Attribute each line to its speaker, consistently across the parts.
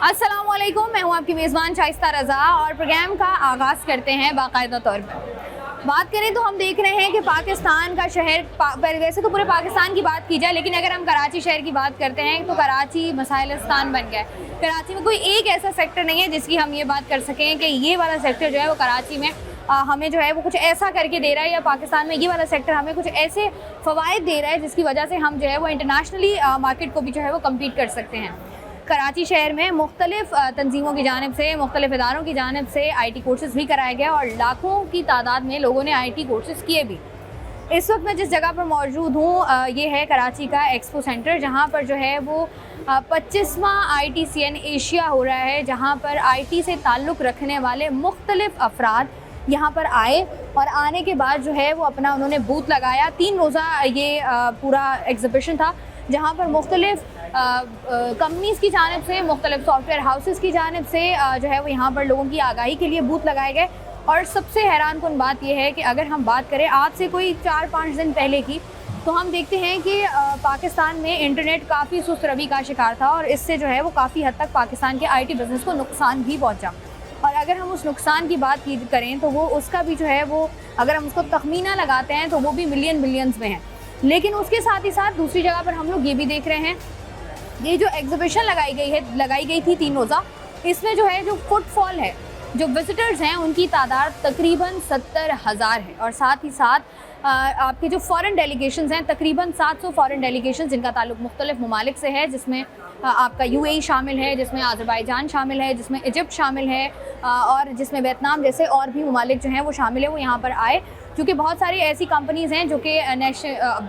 Speaker 1: अस्सलामुअलैकुम, मैं हूं आपकी मेज़बान शाइस्ता रज़ा और प्रोग्राम का आगाज़ करते हैं बाकायदा तौर पर। बात करें तो हम देख रहे हैं कि पाकिस्तान का शहर वैसे तो पूरे पाकिस्तान की बात की जाए, लेकिन अगर हम कराची शहर की बात करते हैं तो कराची मसाइलिस्तान बन गया है। कराची में कोई एक ऐसा सेक्टर नहीं है जिसकी हम ये बात कर सकें कि ये वाला सेक्टर जो है वो कराची में हमें जो है वो कुछ ऐसा करके दे रहा है, या पाकिस्तान में ये वाला सेक्टर हमें कुछ ऐसे फ़वाइद दे रहा है जिसकी वजह से हम जो है वो इंटरनेशनली मार्केट को भी जो है वो कम्पीट कर सकते हैं। कराची शहर में मुख्तलिफ तंजीमों की जानिब से, मुख्तलिफ इदारों की जानिब से IT कोर्सेज़ भी कराए गए और लाखों की तादाद में लोगों ने IT कोर्सेज़ किए भी। इस वक्त मैं जिस जगह पर मौजूद हूँ ये है कराची का एक्सपो सेंटर, जहाँ पर जो है वो 25वां ITCN एशिया हो रहा है, जहाँ पर IT से ताल्लुक़ रखने वाले मुख्तलिफ अफराद यहाँ पर आए और आने के बाद जो है वो अपना उन्होंने बूथ लगाया। 3 रोज़ा ये पूरा एग्ज़िबिशन था, जहाँ पर मुख्तलिफ कंपनीज़ की जानिब से, मुख्तलिफ सॉफ्टवेयर हाउसेस की जानिब से जो है वो यहाँ पर लोगों की आगाही के लिए बूथ लगाए गए। और सबसे हैरानकुन बात यह है कि अगर हम बात करें आज से कोई 4-5 दिन पहले की, तो हम देखते हैं कि पाकिस्तान में इंटरनेट काफ़ी सुस्त रवि का शिकार था और इससे जो है वो काफ़ी हद तक पाकिस्तान के IT बिज़नेस को नुकसान भी पहुँचा। और अगर हम उस नुकसान की बात करें तो वो उसका भी जो है वो, अगर हम उसको तखमीना लगाते हैं तो वो भी मिलियंस में है। लेकिन उसके साथ ही साथ दूसरी जगह पर हम लोग ये भी देख रहे हैं, ये जो एग्जीबिशन लगाई गई थी 3 रोज़ा, इसमें जो है जो फुटफॉल है, जो विजिटर्स हैं उनकी तादाद तकरीबन 70,000 है। और साथ ही साथ आपके जो फ़ॉरेन डेलीगेशंस हैं, तकरीबन 700 फ़ॉरेन डेलीगेशंस जिनका ताल्लुक़ मुख्तलिफ ममालिक से है, जिसमें आपका UAE शामिल है, जिसमें आज़रबाईजान शामिल है, जिसमें इजिप्ट शामिल है और जिसमें वियतनाम जैसे और भी ममालिक जो हैं वो शामिल है। वो यहाँ पर आए क्योंकि बहुत सारी ऐसी कंपनीज़ हैं जो कि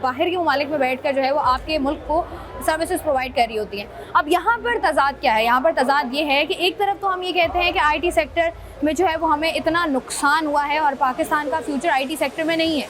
Speaker 1: बाहर के ममालिक में बैठ कर जो है वो आपके मुल्क को सर्विसेज प्रोवाइड कर रही होती हैं। अब यहाँ पर तज़ाद क्या है? यहाँ पर तज़ाद ये है कि एक तरफ तो हम ये कहते हैं कि IT सेक्टर में जो है वो हमें इतना नुकसान हुआ है और पाकिस्तान का फ्यूचर IT सेक्टर में नहीं है।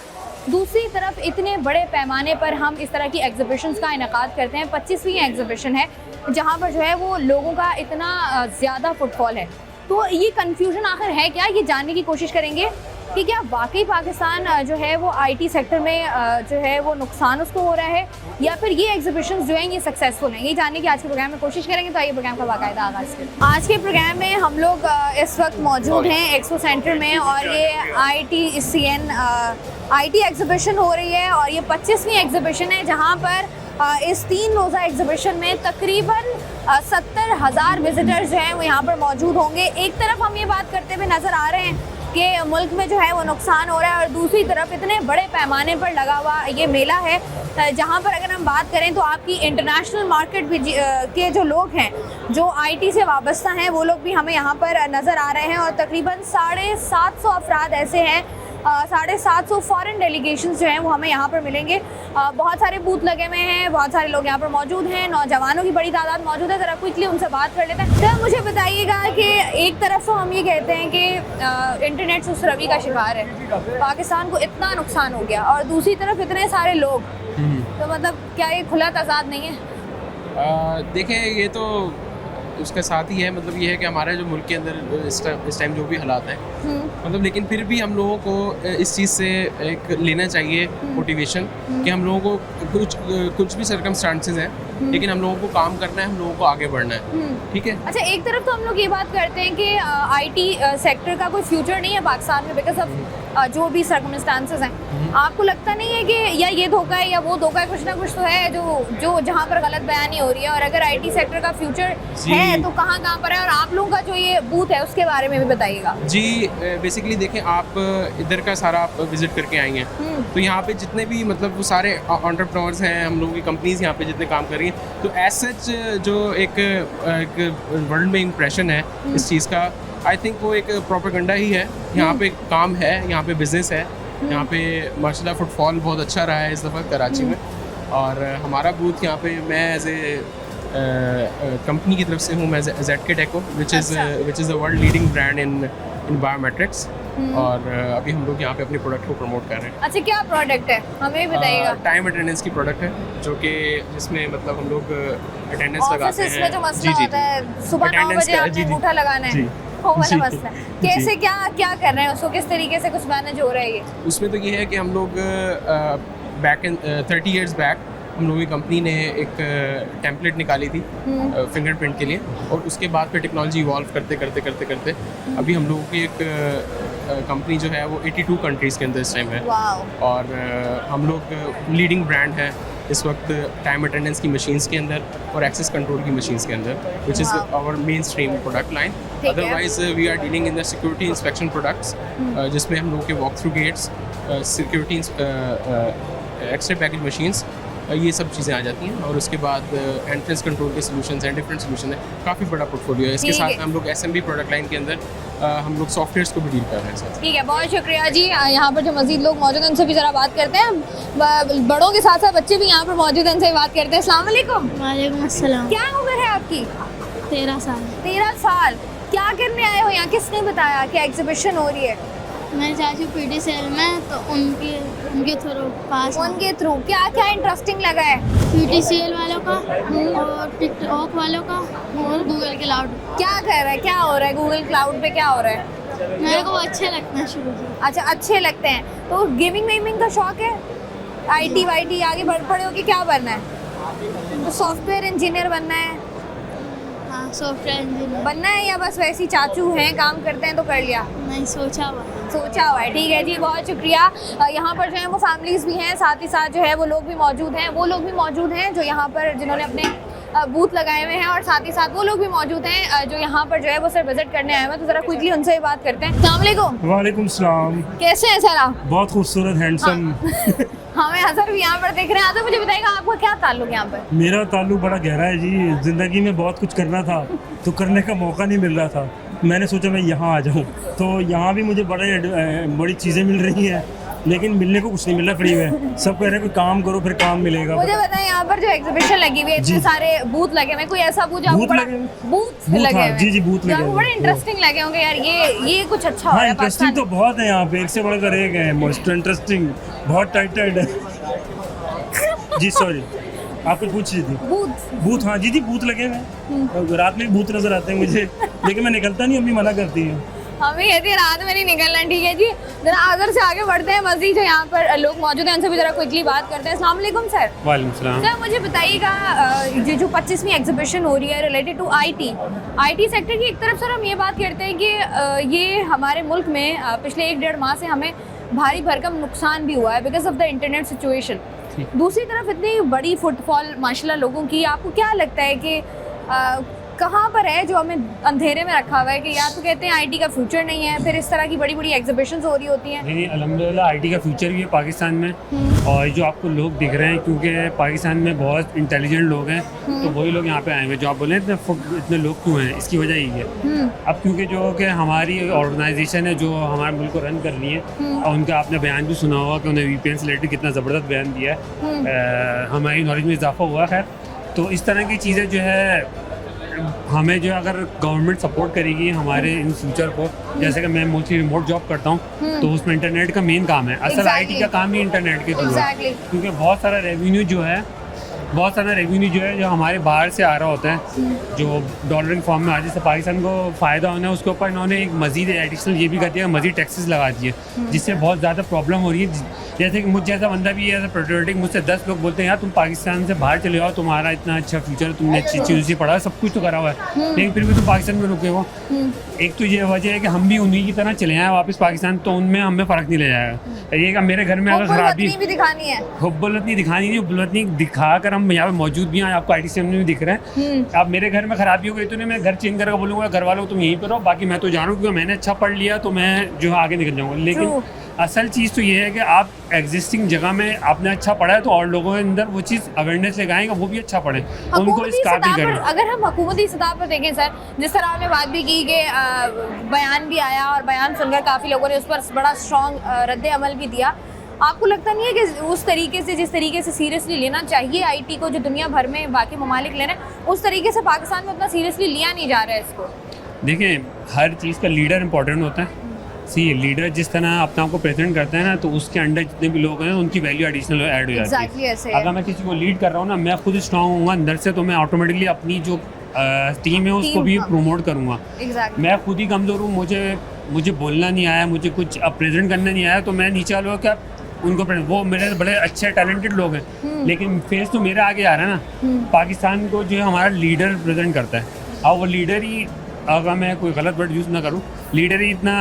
Speaker 1: दूसरी तरफ इतने बड़े पैमाने पर हम इस तरह की एग्जीबिशंस का इनेकाद करते हैं। 25वीं एग्जीबिशन है जहाँ पर जो है वो लोगों का इतना ज़्यादा फुटफॉल है। तो ये कन्फ्यूजन आखिर है क्या, ये जानने की कोशिश करेंगे कि क्या वाकई पाकिस्तान जो है वो IT सेक्टर में जो है वो नुकसान उसको हो रहा है, या फिर ये एग्जीबिशंस जो हैं ये सक्सेसफुल हैं। ये जानने की आज के प्रोग्राम में कोशिश करेंगे। तो आइए प्रोग्राम का बाकायदा आगाज़ करें। आज के प्रोग्राम में हम लोग इस वक्त मौजूद हैं एक्सपो सेंटर में और ये ITCN IT एग्जीबिशन हो रही है और ये 25वीं एग्जीबिशन है, जहाँ पर इस 3 रोज़ा एग्जीबिशन में तकरीबन 70,000 विजिटर्स जो हैं वो यहाँ पर मौजूद होंगे। एक तरफ हम ये बात करते हुए नज़र आ रहे हैं कि मुल्क में जो है वो नुकसान हो रहा है और दूसरी तरफ इतने बड़े पैमाने पर लगा हुआ ये मेला है, जहाँ पर अगर हम बात करें तो आपकी इंटरनेशनल मार्केट भी के जो लोग हैं, जो IT से वाबस्ता हैं, वो लोग भी हमें यहाँ पर नज़र आ रहे हैं। और तकरीबन 750 अफराद ऐसे हैं, 750 फ़ॉरेन डेलीगेशंस जो हैं वो हमें यहाँ पर मिलेंगे। बहुत सारे बूथ लगे हुए हैं, बहुत सारे लोग यहाँ पर मौजूद हैं, नौजवानों की बड़ी तादाद मौजूद है। ज़रा क्विकली उनसे बात कर लेते हैं। तो मुझे बताइएगा कि एक तरफ तो हम ये कहते हैं कि इंटरनेट सुस्त रवि का शिकार है, पाकिस्तान को इतना नुकसान हो गया, और दूसरी तरफ इतने सारे लोग, तो मतलब क्या ये खुला तज़ाद नहीं है?
Speaker 2: देखें, ये तो उसके साथ ही है, मतलब ये है कि हमारे जो मुल्क के अंदर इस टाइम जो भी हालात हैं, मतलब लेकिन फिर भी हम लोगों को इस चीज़ से एक लेना चाहिए मोटिवेशन कि हम लोगों को कुछ भी सर्कमस्टांसेस हैं, लेकिन हम लोगों को काम करना है, हम लोगों को आगे बढ़ना है। ठीक है।
Speaker 1: अच्छा, एक तरफ तो हम लोग ये बात करते हैं कि IT सेक्टर का कोई फ्यूचर नहीं है पाकिस्तान में बिकॉज ऑफ जो भी सर्कमस्टांसेस हैं। आपको लगता नहीं है कि या ये धोखा है या वो धोखा है, कुछ ना कुछ तो है जो जहाँ पर गलत बयानी हो रही है? और अगर IT सेक्टर का फ्यूचर है तो कहाँ पर है? और आप लोगों का जो ये बूथ है उसके बारे में भी बताइएगा।
Speaker 2: जी, बेसिकली देखें, आप इधर का सारा आप विजिट करके आई हैं, तो यहाँ पे जितने भी मतलब वो सारे एंटरप्रेन्योर्स हैं, हम लोगों की कंपनीज यहाँ पे जितने काम कर रही हैं, तो एज सच जो एक वर्ल्ड में इम्प्रेशन है इस चीज़ का, आई थिंक वो एक प्रोपेगेंडा ही है। यहाँ पे काम है, यहाँ पे बिजनेस है, यहाँ पे माशाल्लाह फुटफॉल बहुत अच्छा रहा है इस दफ़ा कराची में। और हमारा बूथ यहाँ पे, मैं एज ए कंपनी की तरफ से हूँ, मैं ZK Deco which is a world leading brand in biometrics. और अभी हम लोग यहाँ पे अपने प्रोडक्ट को प्रमोट कर रहे हैं।
Speaker 1: अच्छा, क्या प्रोडक्ट है हमें बताइएगा?
Speaker 2: टाइम अटेंडेंस की प्रोडक्ट है, जो कि जिसमें मतलब हम लोग अटेंडेंस लगाते हैं।
Speaker 1: में जो मसला होता है सुबह 9 बजे आपने अंगूठा लगाना है, वो वाला मसला कैसे क्या कर रहे हैं उसको, किस तरीके से कुछ मैनेज हो रहा है ये?
Speaker 2: उसमें तो ये है कि हम लोग बैक इन 30 years बैक हम लोगों की कंपनी ने एक टेम्पलेट निकाली थी फिंगरप्रिंट के लिए, और उसके बाद फिर टेक्नोलॉजी इवॉल्व करते करते करते करते अभी हम लोगों की एक कंपनी जो है वो 82 कंट्रीज़ के अंदर इस टाइम है।
Speaker 1: वाओ।
Speaker 2: और हम लोग लीडिंग ब्रांड है इस वक्त टाइम अटेंडेंस की मशीन्स के अंदर और एक्सेस कंट्रोल की मशीन्स के अंदर, which is
Speaker 1: Wow.
Speaker 2: Our main stream product line.
Speaker 1: ठीक है।
Speaker 2: Otherwise we are dealing in the security inspection products, जिसमें हम लोग के walk through gates, security x-ray package machines, ये सब चीज़ें आ जाती हैं। और उसके बाद एंट्रेंस कंट्रोल के सोल्यूशंस हैं, डिफरेंट सोल्यूशन है, काफ़ी बड़ा पोर्टफोलियो है। इसके
Speaker 1: ठीक
Speaker 2: साथ
Speaker 1: है।
Speaker 2: में हम लोग SMB प्रोडक्ट लाइन के अंदर हम लोग सॉफ्टवेयर्स को भी डील कर रहे हैं सर।
Speaker 1: ठीक है, बहुत शुक्रिया जी। यहाँ पर जो मजीद लोग मौजूद हैं उनसे भी ज़रा बात करते हैं। बड़ों के साथ साथ बच्चे भी यहाँ पर मौजूद हैं, उनसे भी बात करते हैं। अस्सलाम वालेकुम।
Speaker 3: वालेकुम अस्सलाम।
Speaker 1: क्या उम्र है आपकी?
Speaker 3: 13 साल।
Speaker 1: 13 साल। क्या करने आए हो यहाँ? किसने बताया कि एग्जीबिशन हो रही है?
Speaker 3: मेरे चाचू पीटी सेल में, तो उनके थ्रू पास
Speaker 1: उनके थ्रू क्या क्या इंटरेस्टिंग लगा है?
Speaker 3: पीटी सेल वालों का और टिकटॉक वालों का और गूगल क्लाउड।
Speaker 1: क्या कर रहा है, क्या हो रहा है गूगल क्लाउड पे, क्या हो रहा है?
Speaker 3: मेरे को वो अच्छे लगते हैं शुरू से।
Speaker 1: अच्छा, अच्छे लगते हैं। तो गेमिंग वेमिंग का शौक है? IT वाईटी आगे बढ़ पड़े हो कि क्या बनना है? तो सॉफ्टवेयर इंजीनियर बनना है?
Speaker 3: हाँ, सॉफ्टवेयर इंजीनियर
Speaker 1: बनना है या बस वैसे ही चाचू हैं काम करते हैं तो कर लिया?
Speaker 3: नहीं सोचा हुआ।
Speaker 1: सोचा हुआ है। ठीक है जी, बहुत शुक्रिया। यहाँ पर जो है वो फैमिलीज़ भी हैं, साथ ही साथ जो है वो लोग भी मौजूद हैं। वो लोग भी मौजूद हैं जो यहाँ पर जिन्होंने अपने बूथ लगाए हुए हैं, और साथ ही साथ वो लोग भी मौजूद हैं जो यहाँ पर जो है वो सर विजिट करने आए हुए हैं। तो ज़रा क्विकली उनसे ही बात करते हैं। अस्सलाम वालेकुम।
Speaker 4: वालेकुम सलाम।
Speaker 1: कैसे हैं सर आप?
Speaker 4: बहुत खूबसूरत हैंडसम।
Speaker 1: हमें हज़र भी यहाँ पर देख रहे हैं। तो मुझे बताइएगा आपका क्या ताल्लुक यहाँ पर?
Speaker 4: मेरा ताल्लुक बड़ा गहरा है जी। ज़िंदगी में बहुत कुछ करना था तो करने का मौका नहीं मिल रहा था, मैंने सोचा मैं यहाँ आ जाऊँ। तो यहाँ भी मुझे बड़ी चीज़ें मिल रही हैं, लेकिन मिलने को कुछ नहीं मिल रहा फ्री में। सब कह रहे हैं कोई काम करो फिर काम मिलेगा।
Speaker 1: मुझे बताएं, यहाँ पर जो एग्जीबिशन लगी हुई है, इतने
Speaker 4: जी।
Speaker 1: सारे बूथ लगे हुए हैं, कोई ऐसा बूथ जो
Speaker 4: बूथ
Speaker 1: आपको बड़ा-
Speaker 4: लगे हुए?
Speaker 1: बूथ
Speaker 4: बूथ,
Speaker 1: लगे
Speaker 4: हाँ,
Speaker 1: हुए हैं,
Speaker 4: जी, बूथ
Speaker 1: जो
Speaker 4: लगे
Speaker 1: आपको
Speaker 4: हुए
Speaker 1: बड़े
Speaker 4: हैं।
Speaker 1: इंटरेस्टिंग लगे होंगे यार, ये कुछ अच्छा हो रहा
Speaker 4: हाँ,
Speaker 1: है
Speaker 4: इंटरेस्टिंग
Speaker 1: पाकिस्तान
Speaker 4: तो बहुत है यहाँ पे, एक से बढ़कर एक है। मोस्ट इंटरेस्टिंग, बहुत टाइट है। जी सॉरी, आप कुछ पूछ रही थी?
Speaker 1: बूथ।
Speaker 4: बूथ, हाँ जी बूथ लगे हुए हैं। रात में भी बूथ नजर आते हैं मुझे, लेकिन मैं निकलता नहीं, अम्मी मना करती है।
Speaker 1: हमें कहती है रात में नहीं निकलना। ठीक है जी, जरा आगर से आगे बढ़ते हैं। मजीद जो यहाँ पर लोग मौजूद हैं उनसे भी जरा क्विकली बात करते हैं। अस्सलाम वालेकुम सर।
Speaker 4: वालेकुम सलाम।
Speaker 1: सर मुझे बताइएगा, जो 25वीं एग्जीबिशन हो रही है रिलेटेड टू IT सेक्टर की, एक तरफ सर हम ये बात करते हैं कि ये हमारे मुल्क में पिछले 1-1.5 माह से हमें भारी भरकम नुकसान भी हुआ है because of the internet situation. दूसरी तरफ इतनी बड़ी फुटफॉल माशाल्लाह लोगों की, आपको क्या लगता है कि कहाँ पर है जो हमें अंधेरे में रखा हुआ है कि या तो कहते हैं IT का फ्यूचर नहीं है, फिर इस तरह की बड़ी बड़ी एग्जीबिशंस हो रही होती हैं?
Speaker 5: नहीं, अल्हम्दुलिल्लाह IT का फ्यूचर भी है पाकिस्तान में। और जो आपको लोग दिख रहे हैं, क्योंकि पाकिस्तान में बहुत इंटेलिजेंट लोग हैं, तो वही लोग यहाँ पे आए हुए। जो आप बोले इतने लोग क्यों हैं, इसकी वजह यही है। अब क्योंकि जो कि हमारी ऑर्गेनाइजेशन है जो हमारे मुल्क को रन कर रही है, और उनका आपने बयान भी सुना होगा कि उन्हें VPN से रिलेटेड कितना ज़बरदस्त बयान दिया है। हमारी नॉलेज में इजाफा हुआ। खैर, तो इस तरह की चीज़ें जो है हमें जो अगर गवर्नमेंट सपोर्ट करेगी हमारे इन फ्यूचर को, जैसे कि मैं मोस्टली रिमोट जॉब करता हूँ, तो उसमें इंटरनेट का मेन काम है। असल
Speaker 1: Exactly.
Speaker 5: IT का काम ही इंटरनेट के थ्रू है,
Speaker 1: Exactly.
Speaker 5: क्योंकि बहुत सारा रेवेन्यू जो है जो हमारे बाहर से आ रहा होता है, जो डॉलर की फॉर्म में आ, जिससे पाकिस्तान को फ़ायदा होना है, उसके ऊपर इन्होंने एक मज़ीद एडिशनल ये भी कर दिया, मज़ीद टैक्सेस लगा दिए, जिससे बहुत ज़्यादा प्रॉब्लम हो रही है। जैसे कि मुझ जैसा बंदा भी है, एज पेट्रियोटिक, मुझसे 10 लोग बोलते हैं यार तुम पाकिस्तान से बाहर चले जाओ, तुम्हारा इतना अच्छा फ्यूचर, तुमने अच्छी चीज़ से पढ़ा, सब कुछ तो करा हुआ है, लेकिन फिर भी तुम पाकिस्तान में रुके हो। एक तो ये वजह है कि हम भी उन्हीं की तरह चले आए वापस पाकिस्तान, तो उनमें हमें फ़र्क नहीं ले जाएगा। ये कि मेरे घर में अगर खराबी
Speaker 1: भी दिखानी है,
Speaker 5: हुब्बुलत नहीं दिखानी, नहीं हुब्बुलत नहीं दिखा कर हम यहाँ पे मौजूद भी हैं, आपको IT में भी दिख रहे हैं। अब मेरे घर में खराबी हो गई तो नहीं, मैं घर चेंज करके बोलूँगा घर वालों तुम यहीं पर रहो, बाकी मैं तो जा रहा हूँ, क्योंकि मैंने अच्छा पढ़ लिया तो मैं जो है आगे निकल जाऊँगा। लेकिन असल चीज़ तो ये है कि आप एग्जिस्टिंग जगह में आपने अच्छा पढ़ा है, तो और लोगों के अंदर वो चीज़ अवेयरनेस लगाएंगे, वो भी अच्छा पढ़ें, उनको इस काबिल करें।
Speaker 1: अगर हम हुकूमती सतह पर देखें सर, जिस तरह आपने बात भी की कि बयान भी आया और बयान सुनकर काफ़ी लोगों ने उस पर बड़ा स्ट्रॉन्ग रद्द अमल भी दिया, आपको लगता नहीं है कि उस तरीके से, जिस तरीके से सीरियसली लेना चाहिए IT को, जो दुनिया भर में बाकी ममालिक ले रहे हैं, उस तरीके से पाकिस्तान में उतना सीरियसली लिया नहीं जा रहा है इसको?
Speaker 5: देखिए, हर चीज़ का लीडर इंपॉर्टेंट होता है। लीडर जिस तरह अपने आप को प्रेजेंट करता है ना, तो उसके अंडर जितने भी लोग हैं उनकी वैल्यू एडिशनल ऐड हो जाती है। अगर मैं किसी को लीड कर रहा हूँ ना, मैं खुद स्ट्रांग हूँगा अंदर से, तो मैं ऑटोमेटिकली अपनी जो टीम है उसको भी प्रमोट करूँगा। मैं खुद ही कमज़ोर हूँ, मुझे बोलना नहीं आया, मुझे कुछ प्रेजेंट करना नहीं आया, तो मैं नीचे वालों क्या उनको वो मेरे बड़े अच्छे टैलेंटेड लोग हैं, लेकिन फेस तो मेरा आगे आ रहा है ना। पाकिस्तान को जो है हमारा लीडर प्रेजेंट करता है, और वो लीडर ही, अगर मैं कोई गलत वर्ड यूज़ ना करूँ, लीडर ही इतना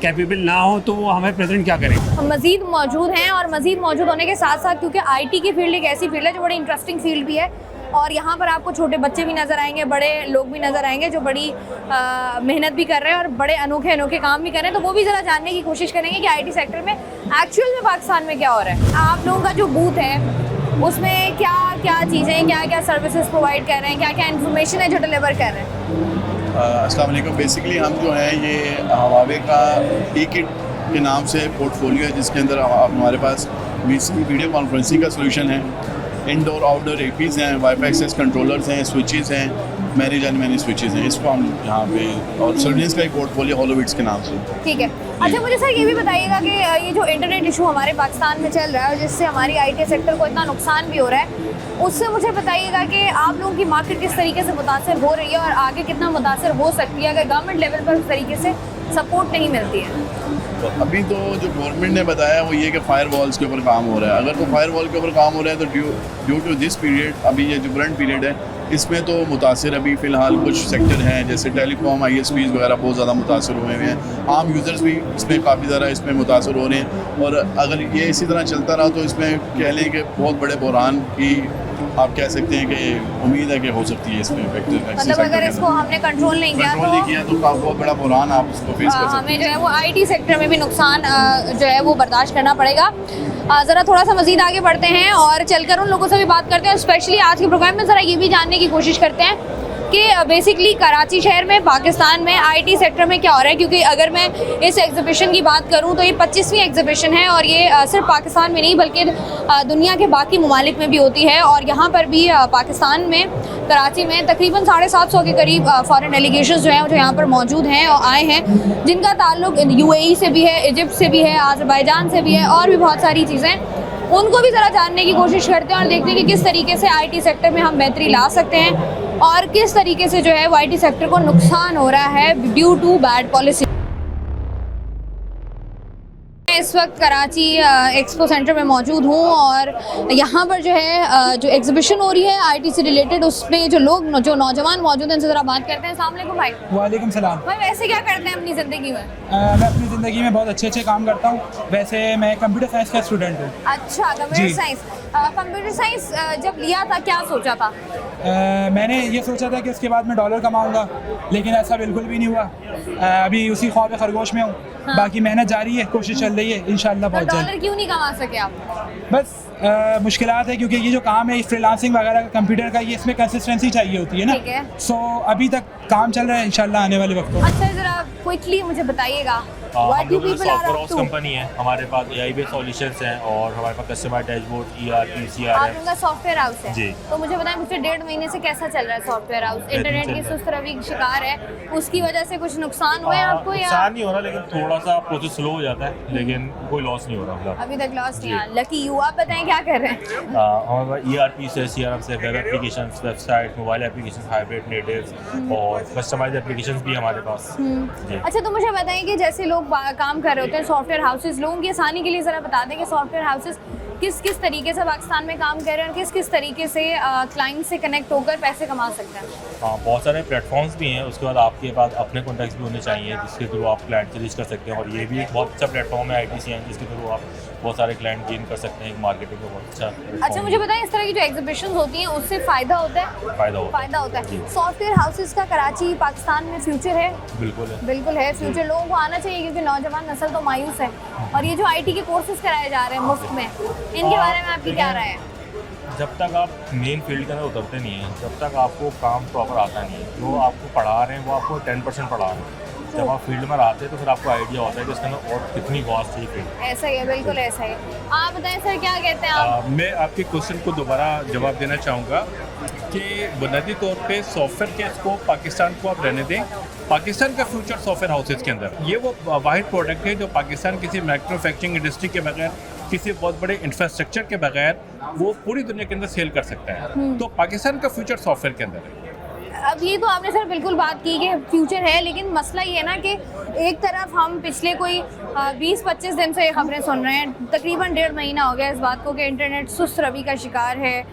Speaker 5: कैपेबल ना हो तो वो हमें प्रेजेंट क्या करें।
Speaker 1: हम मज़ीद मौजूद हैं, और मज़ीद मौजूद होने के साथ साथ क्योंकि आईटी की फील्ड एक ऐसी फील्ड है जो बड़ी इंटरेस्टिंग फील्ड भी है, और यहाँ पर आपको छोटे बच्चे भी नज़र आएंगे, बड़े लोग भी नज़र आएंगे जो बड़ी मेहनत भी कर रहे हैं और बड़े अनोखे अनोखे काम भी कर रहे हैं। तो वो भी ज़रा जानने की कोशिश करेंगे कि आईटी सेक्टर में एक्चुअल में पाकिस्तान में क्या हो रहा है। आप लोगों का जो बूथ है उसमें क्या क्या चीज़ें, क्या क्या सर्विसेज प्रोवाइड कर रहे हैं, क्या क्या इन्फॉर्मेशन है जो डिलीवर कर रहे हैं?
Speaker 6: अस्सलाम वालेकुम। बेसिकली हम जो हैं ये हवावे का ई किट के नाम से पोर्टफोलियो है, जिसके अंदर हमारे पास वीडियो कॉन्फ्रेंसिंग का सोल्यूशन है, इंडोर आउटडोर एपीज़ हैं, वाईफाई एक्सेस कंट्रोलर्स हैं, स्विचेस हैं, मैनेज एंड मैनेज स्विचेस हैं। इसको हम यहाँ पे, और सर्विस का एक पोर्टफोलियो होलोविट्स के नाम से।
Speaker 1: ठीक है। अच्छा, मुझे सर ये भी बताइएगा कि ये जो इंटरनेट इशू हमारे पाकिस्तान में चल रहा है और जिससे हमारी आईटी सेक्टर को इतना नुकसान भी हो रहा है, उससे मुझे बताइएगा कि आप लोगों की मार्केट किस तरीके से मुतासर हो रही है और आगे कितना मुतासर हो सकती है अगर गवर्नमेंट लेवल पर उस तरीके से सपोर्ट नहीं मिलती है।
Speaker 6: तो अभी तो जो गवर्नमेंट ने बताया वो ये कि फायर वॉल्स के ऊपर काम हो रहा है। अगर तो फायर वॉल के ऊपर काम हो रहा है तो ड्यू टू दिस पीरियड, अभी ये जो करंट पीरियड है इसमें तो मुतासिर अभी फ़िलहाल कुछ सेक्टर हैं जैसे टेलीकॉम, ISPs वगैरह बहुत ज़्यादा मुतासिर हुए हुए हैं। आम यूज़र्स भी इसमें काफ़ी ज़्यादा इसमें मुतासिर हो रहे हैं, और अगर ये इसी तरह चलता रहा तो इसमें कह लें कि बहुत बड़े बहरान की आप कह सकते हैं कि उम्मीद है कि हो सकती है इसमें
Speaker 1: मतलब अगर इसको हमने कंट्रोल नहीं किया
Speaker 6: तो बहुत बड़ा बहरान आप इसको फेस कर सकते हैं।
Speaker 1: हमें जो है वो आईटी सेक्टर में भी नुकसान जो है वो बर्दाश्त करना पड़ेगा। ज़रा थोड़ा सा मज़ीद आगे बढ़ते हैं और चलकर उन लोगों से भी बात करते हैं, स्पेशली आज के प्रोग्राम में ज़रा ये भी जानने की कोशिश करते हैं कि बेसिकली कराची शहर में, पाकिस्तान में आईटी सेक्टर में क्या हो रहा है। क्योंकि अगर मैं इस एग्जीबिशन की बात करूं तो ये 25वीं एग्जीबिशन है, और ये सिर्फ पाकिस्तान में नहीं बल्कि दुनिया के बाकी ममालिक में भी होती है। और यहाँ पर भी पाकिस्तान में, कराची में तकरीबन 750 के करीब फॉरेन डेलीगेशंस जो हैं जो यहाँ पर मौजूद हैं और आए हैं, जिनका ताल्लुक UAE से भी है, इजिप्ट से भी है, आज़रबाईजान से भी है, और भी बहुत सारी चीज़ें। उनको भी ज़रा जानने की कोशिश करते हैं और देखते हैं कि किस तरीके से आईटी सेक्टर में हम बेहतरी ला सकते हैं और किस तरीके से जो है वो आईटी सेक्टर को नुकसान हो रहा है ड्यू टू बैड पॉलिसी। इस वक्त कराची एक्सपो सेंटर में मौजूद हूँ और यहाँ पर जो है जो एग्जीबिशन हो रही है आईटी से रिलेटेड, उसमें जो लोग, जो नौजवान मौजूद हैं, उनसे ज़रा बात करते हैं। अस्सलाम वालेकुम भाई।
Speaker 7: वालेकुम सलाम।
Speaker 1: भाई वैसे क्या करते हैं अपनी ज़िंदगी में?
Speaker 7: मैं अपनी ज़िंदगी में बहुत अच्छे काम करता हूँ। वैसे मैं कंप्यूटर साइंस का स्टूडेंट हूँ।
Speaker 1: अच्छा, कंप्यूटर साइंस। कंप्यूटर साइंस जब लिया था क्या सोचा था?
Speaker 7: मैंने ये सोचा था कि उसके बाद मैं डॉलर कमाऊँगा, लेकिन ऐसा बिल्कुल भी नहीं हुआ। अभी उसी ख्वाब खरगोश में हूँ।
Speaker 1: हाँ।
Speaker 7: बाकी मेहनत जारी है, कोशिश चल रही है, इंशाल्लाह बहुत जल्द।
Speaker 1: डॉलर क्यों नहीं कमा सके आप?
Speaker 7: बस मुश्किलात है, क्योंकि ये जो काम है फ्रीलांसिंग वगैरह का कंप्यूटर का, ये इसमें कंसिस्टेंसी चाहिए होती है ना।
Speaker 1: ठीक है।
Speaker 7: सो अभी तक काम चल रहा है, इंशाल्लाह आने वाले वक्त में।
Speaker 1: अच्छा, जरा क्विकली मुझे बताइएगा what do people are up to?
Speaker 8: Company है, हमारे पास AI बेस्ड सॉल्यूशंस हैं और हमारे पास कस्टमर डैशबोर्ड, ERP,
Speaker 1: आप
Speaker 8: CRM।
Speaker 1: उनका सॉफ्टवेयर हाउस है
Speaker 8: जी।
Speaker 1: तो मुझे बताएं पिछले 1.5 महीने से कैसा चल रहा है सॉफ्टवेयर हाउस? इंटरनेट की सुस्त रवि का शिकार है, उसकी वजह से कुछ नुकसान हुए आपको या?
Speaker 8: नुकसान नहीं हो रहा, लेकिन थोड़ा सा प्रोसेस स्लो हो जाता है, लेकिन कोई लॉस नहीं हो रहा मतलब।
Speaker 1: अभी तक लॉस नहीं आया। Lucky you. आप बताएं क्या कर रहे हैं?
Speaker 8: हमारे पास ERP से, CRM से, web applications, website, mobile applications, hybrid natives और कस्टमाइज्ड एप्लीकेशंस भी हमारे पास। जी।
Speaker 1: अच्छा, तो मुझे बताएं कि जैसे लोग काम कर रहे होते हैं सॉफ्टवेयर हाउसेज, लोगों की आसानी के लिए ज़रा बता दें कि सॉफ्टवेयर हाउसेज किस किस तरीके से पाकिस्तान में काम कर रहे हैं और किस किस तरीके से क्लाइंट से कनेक्ट होकर पैसे कमा सकते हैं?
Speaker 8: हाँ, बहुत सारे प्लेटफॉर्म्स भी हैं। उसके बाद आपके पास अपने कॉन्टैक्ट्स भी होने चाहिए जिसके थ्रू आप क्लाइंट से रीच कर सकते हैं, और ये भी एक बहुत अच्छा प्लेटफॉर्म है ITCN, जिसके थ्रू आप बहुत सारे क्लाइंट गेन कर सकते हैं। मार्केटिंग का बहुत अच्छा platform
Speaker 1: अच्छा, मुझे बताएं इस तरह की जो एग्जीबिशन होती हैं उससे फ़ायदा होता है? फ़ायदा होता है। सॉफ्टवेयर हाउसेज का कराची, पाकिस्तान में फ्यूचर है? बिल्कुल है फ्यूचर। लोगों को आना चाहिए क्योंकि नौजवान नस्ल तो मायूस है, और ये जो IT के कोर्सेज कराए जा रहे हैं मुफ्त में, इनके बारे में आपकी क्या राय है?
Speaker 8: जब तक आप मेन फील्ड के अंदर उतरते नहीं हैं, जब तक आपको काम प्रॉपर आता नहीं है, जो आपको पढ़ा रहे हैं वो आपको 10% पढ़ा रहे हैं। जब आप फील्ड में आते हैं तो फिर आपको आइडिया होता है कि इसके अंदर और कितनी वास्ट है फील्ड।
Speaker 1: ऐसा ही है, बिल्कुल ऐसा ही। आप बताएं सर, क्या कहते हैं आप?
Speaker 9: मैं आपके क्वेश्चन को दोबारा जवाब देना चाहूँगा कि बुनियादी तौर पे सॉफ्टवेयर के स्कोप पाकिस्तान को आप रहने दें। पाकिस्तान का फ्यूचर सॉफ्टवेयर हाउसेज के अंदर ये वो वाहिद प्रोडक्ट है जो पाकिस्तान किसी मैन्युफैक्चरिंग इंडस्ट्री के बगैर, किसी बहुत बड़े इंफ्रास्ट्रक्चर के बगैर वो पूरी दुनिया के अंदर सेल कर सकता है। तो पाकिस्तान का फ्यूचर सॉफ्टवेयर के अंदर है।
Speaker 1: अब ये तो आपने सर बिल्कुल बात की कि फ्यूचर है, लेकिन मसला ये है ना कि एक तरफ हम पिछले कोई 20-25 दिन से ये खबरें सुन रहे हैं, तकरीबन 1.5 महीना हो गया इस बात को कि इंटरनेट सुस्त रवि का शिकार है,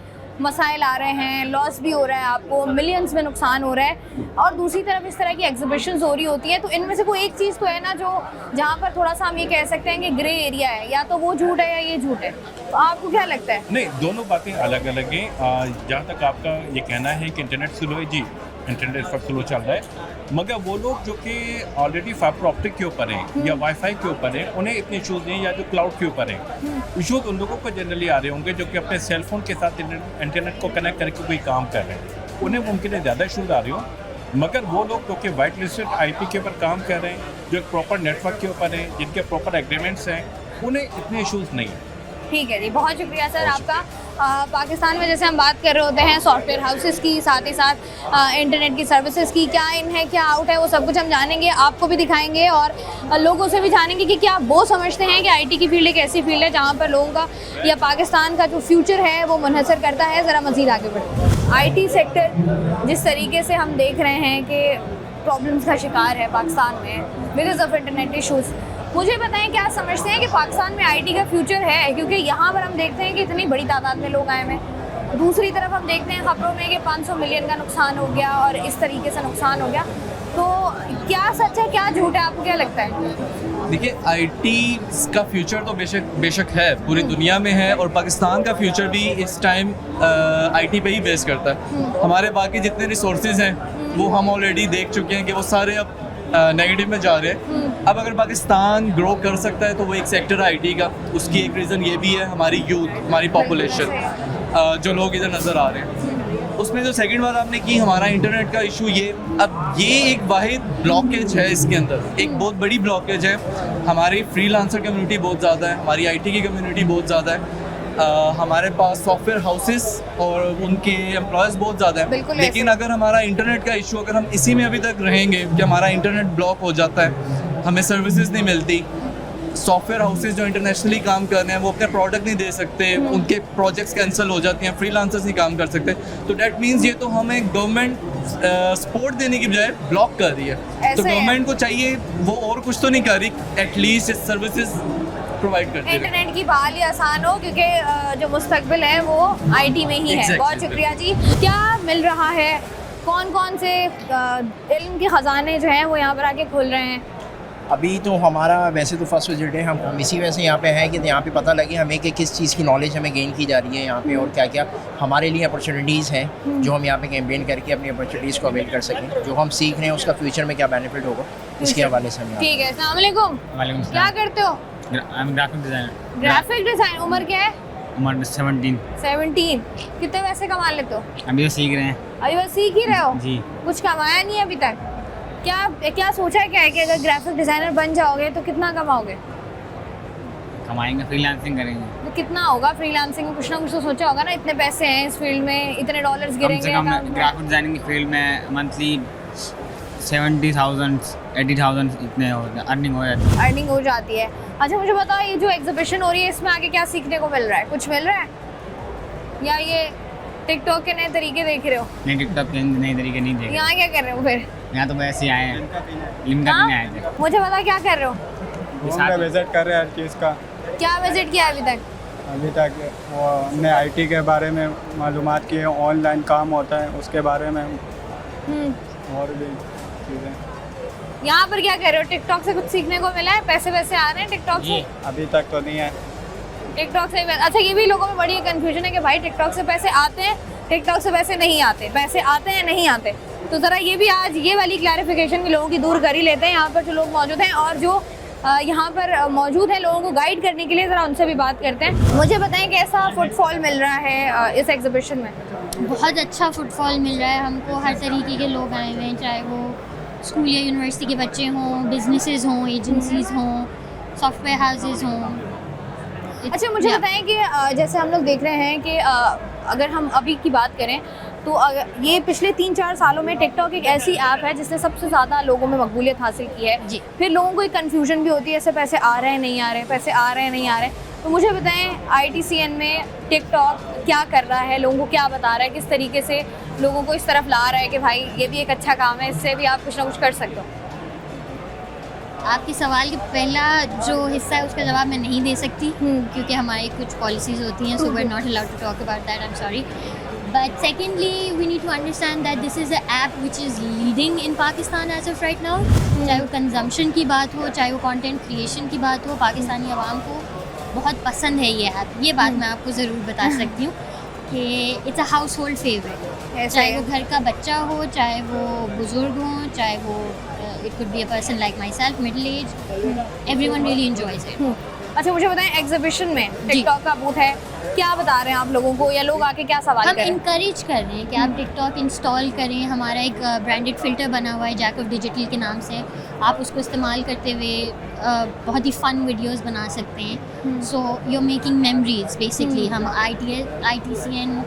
Speaker 1: मसाइल आ रहे हैं, लॉस भी हो रहा है, आपको मिलियंस में नुकसान हो रहा है, और दूसरी तरफ इस तरह की एग्जीबिशंस हो रही होती हैं। तो इनमें से कोई एक चीज़ तो है ना जो जहाँ पर थोड़ा सा हम ये कह सकते हैं कि ग्रे एरिया है, या तो वो झूठ है या ये झूठ है। तो आपको क्या लगता है?
Speaker 9: नहीं, दोनों बातें अलग अलग हैं। जहाँ तक आपका ये कहना है कि इंटरनेट स्लो है, जी इंटरनेट इस वक्त स्लो चल रहा है, मगर वो लोग जो कि ऑलरेडी फाइबर ऑप्टिक के ऊपर हैं या वाईफाई के ऊपर हैं, उन्हें इतने इशूज़ नहीं, या जो क्लाउड के ऊपर हैं इशूज़ उन लोगों को जनरली आ रहे होंगे जो कि अपने सेल फोन के साथ इंटरनेट को कनेक्ट करके कोई काम कर रहे हैं, उन्हें मुमकिन है ज़्यादा इशूज़ आ रहे हो। मगर वो लोग जो कि वाइट लिस्टेड आईपी के ऊपर काम कर रहे हैं, जो एक प्रॉपर नेटवर्क के ऊपर हैं, जिनके प्रॉपर एग्रीमेंट्स हैं, उन्हें इतने इशूज़ नहीं हैं।
Speaker 1: ठीक है जी, बहुत शुक्रिया सर आपका। पाकिस्तान में जैसे हम बात कर रहे होते हैं सॉफ्टवेयर हाउसेस की, साथ ही साथ इंटरनेट की सर्विसेज की, क्या इन है क्या आउट है, वो सब कुछ हम जानेंगे, आपको भी दिखाएंगे और लोगों से भी जानेंगे कि क्या वो समझते हैं कि आईटी की फील्ड एक ऐसी फील्ड है जहाँ पर लोगों का या पाकिस्तान का जो फ्यूचर है वो मुनहसर करता है। ज़रा मज़ीद आगे बढ़े। आईटी सेक्टर जिस तरीके से हम देख रहे हैं कि प्रॉब्लम्स का शिकार है पाकिस्तान में बिकॉज ऑफ इंटरनेट इशूज़, मुझे बताएं क्या समझते हैं कि पाकिस्तान में आईटी का फ्यूचर है? क्योंकि यहाँ पर हम देखते हैं कि इतनी बड़ी तादाद में लोग आए हैं, दूसरी तरफ हम देखते हैं खबरों में कि 500 मिलियन का नुकसान हो गया और इस तरीके से नुकसान हो गया। तो क्या सच है क्या झूठ है, आपको क्या लगता है?
Speaker 10: देखिए, आईटी का फ्यूचर तो बेशक है, पूरी दुनिया में है, और पाकिस्तान का फ्यूचर भी इस टाइम आईटी पे ही बेस करता है। हमारे बाकी जितने रिसोर्सेज हैं वो हम ऑलरेडी देख चुके हैं कि वो सारे अब नेगेटिव में जा रहे हैं। अब अगर पाकिस्तान ग्रो कर सकता है तो वो एक सेक्टर है आईटी का। उसकी एक रीज़न ये भी है हमारी यूथ, हमारी पॉपुलेशन, जो लोग इधर नज़र आ रहे हैं। उसमें जो सेकंड बात आपने की हमारा इंटरनेट का इशू, ये एक वाहिद ब्लॉकेज है, इसके अंदर एक बहुत बड़ी ब्लॉकेज है। हमारी फ्रीलांसर कम्युनिटी बहुत ज़्यादा है, हमारी आईटी की कम्युनिटी बहुत ज़्यादा है, हमारे पास सॉफ्टवेयर हाउसेस और उनके एम्प्लॉयज़ बहुत ज़्यादा है। लेकिन अगर हमारा इंटरनेट का इशू, अगर हम इसी में अभी तक रहेंगे कि हमारा इंटरनेट ब्लॉक हो जाता है, हमें सर्विसेज नहीं मिलती, सॉफ्टवेयर हाउसेस जो इंटरनेशनली काम कर रहे हैं वो अपने प्रोडक्ट नहीं दे सकते, उनके प्रोजेक्ट्स कैंसिल हो जाती हैं, फ्रीलांसर्स नहीं काम कर सकते, तो डैट मीन्स ये तो हमें गवर्नमेंट सपोर्ट देने की बजाय ब्लॉक कर रही है। तो गवर्नमेंट को चाहिए वो और कुछ तो नहीं कर रही, एटलीस्ट सर्विसेज प्रोवाइड करते हैं।
Speaker 1: इंटरनेट की बहाली आसान हो, क्योंकि जो मुस्तकबिल है वो आईटी में ही है। बहुत शुक्रिया जी। क्या मिल रहा है, कौन कौन से इल्म के ख़जाने जो हैं वो यहाँ पर आके खुल रहे हैं?
Speaker 11: अभी तो हमारा वैसे तो फर्स्ट विजिट है, हम इसी वजह से यहाँ पे हैं कि यहाँ पे पता लगे हमें कि किस चीज़ की नॉलेज हमें गेन की जा रही है यहाँ पे, और क्या क्या हमारे लिए अपॉर्चुनिटीज़ हैं जो हम यहाँ पे कैंपेन करके अपनी अपॉर्चुनिटीज़ को अवेल कर सकें। जो हम सीख रहे हैं उसका फ्यूचर में क्या बेनिफिट होगा, इसके हवाले से हम।
Speaker 1: ठीक है, अस्सलाम वालेकुम। क्या करते हो?
Speaker 12: Graphic designer.
Speaker 1: Graphic design. उम्र क्या है?
Speaker 12: उम्र 17।
Speaker 1: कितने पैसे कमा लेते हो?
Speaker 12: अभी तो सीख रहे हैं।
Speaker 1: अभी बस सीख ही रहे हो
Speaker 12: जी।
Speaker 1: कुछ कमाया नहीं अभी तक? क्या सोचा क्या है कि अगर ग्राफिक डिज़ाइनर बन जाओगे तो कितना कमाओगे?
Speaker 12: कमाएंगे, फ्रीलांसिंग करेंगे।
Speaker 1: तो कितना होगा फ्रीलांसिंग में? कुछ ना कुछ तो सोचा होगा ना, इतने पैसे हैं इस फील्ड में, इतने डॉलर्स गिरेंगे।
Speaker 12: कम से कम ग्राफिक डिज़ाइनिंग की फील्ड में मंथली 70,000 80,000 इतने अर्निंग हो जाती है।
Speaker 1: अर्निंग हो जाती है। अच्छा मुझे बताओ, ये जो एग्जीबिशन हो रही है इसमें आगे क्या सीखने को मिल रहा है? कुछ मिल रहा है या ये टिकटॉक के नए तरीके देख रहे हो?
Speaker 12: नहीं, टिकटॉक के नए तरीके नहीं देख।
Speaker 1: यहाँ क्या कर रहे हो फिर?
Speaker 12: यहाँ तो वैसे ही आए हैं, लिमका पीने आए थे।
Speaker 1: मुझे बता क्या कर रहे हो?
Speaker 13: विजिट कर रहे हैं हर चीज़ का।
Speaker 1: क्या विजिट किया अभी तक?
Speaker 13: अभी तक वो हमने आईटी के बारे में मालूमात की है, ऑनलाइन काम होता है उसके बारे में, और भी चीज़ें।
Speaker 1: यहाँ पर क्या कर रहे हो? टिकटॉक से कुछ सीखने को मिला है? पैसे आ रहे हैं टिकटॉक से?
Speaker 13: अभी तक तो नहीं है
Speaker 1: टिकटॉक से। अच्छा, ये भी लोगों में बड़ी कंफ्यूजन है कि भाई टिकटॉक से पैसे आते हैं, टिकटॉक से पैसे नहीं आते, पैसे आते हैं नहीं आते। तो ज़रा ये भी आज ये वाली क्लैरिफिकेशन भी लोगों की दूर कर ही लेते हैं। यहाँ पर जो लोग मौजूद हैं और जो यहाँ पर मौजूद हैं लोगों को गाइड करने के लिए, ज़रा उनसे भी बात करते हैं। मुझे बताएं कैसा फुटफॉल मिल रहा है इस एग्जीबिशन में?
Speaker 3: बहुत अच्छा फुटफॉल मिल रहा है हमको, हर तरीके के लोग आए हुए हैं, चाहे वो स्कूल या यूनिवर्सिटी के बच्चे हों, बिजनेसेस हों, एजेंसीज़ हों, सॉफ्टवेयर हाउसेस हों।
Speaker 1: अच्छा मुझे बताएं कि जैसे हम लोग देख रहे हैं कि अगर हम अभी की बात करें तो ये पिछले 3-4 सालों में टिकटॉक एक ऐसी ऐप है जिसने सबसे ज़्यादा लोगों में मकबूलियत हासिल की है जी। फिर लोगों को एक कन्फ्यूजन भी होती है, ऐसे पैसे आ रहे हैं नहीं आ रहे, पैसे आ रहे हैं नहीं आ रहे। तो मुझे बताएं ITCN में टिकटॉक क्या कर रहा है, लोगों को क्या बता रहा है, किस तरीके से लोगों को इस तरफ ला रहा है कि भाई ये भी एक अच्छा काम है, इससे भी आप कुछ ना कुछ कर सकते हो?
Speaker 3: आपके सवाल का पहला जो हिस्सा है उसका जवाब मैं नहीं दे सकती क्योंकि हमारी कुछ पॉलिसीज़ होती हैं, so we are not allowed to talk about that, I am sorry. But secondly, we need to understand that this is an app which is leading in Pakistan as of right now. चाहे वो consumption की बात हो, चाहे वो content creation की बात हो, पाकिस्तानी आवाम को बहुत पसंद है ये ऐप. ये बात मैं आपको ज़रूर बता सकती हूँ कि it's a house hold favourite. चाहे वो घर का बच्चा हो, चाहे वो बुज़ुर्ग हो, चाहे वो it could be a person like my self, middle age, everyone really enjoys it.
Speaker 1: अच्छा मुझे बताएं, एग्जीबिशन में टिकटॉक का बूथ है, क्या बता रहे हैं आप लोगों को, या लोग आके क्या सवाल
Speaker 3: हम
Speaker 1: कर रहे हैं?
Speaker 3: इंकरेज कर रहे हैं कि आप टिकटॉक इंस्टॉल करें. हमारा एक ब्रांडेड फ़िल्टर बना हुआ है जैक ऑफ डिजिटल के नाम से. आप उसको इस्तेमाल करते हुए बहुत ही फ़न वीडियोस बना सकते हैं. So you are making memories basically. हम ITCN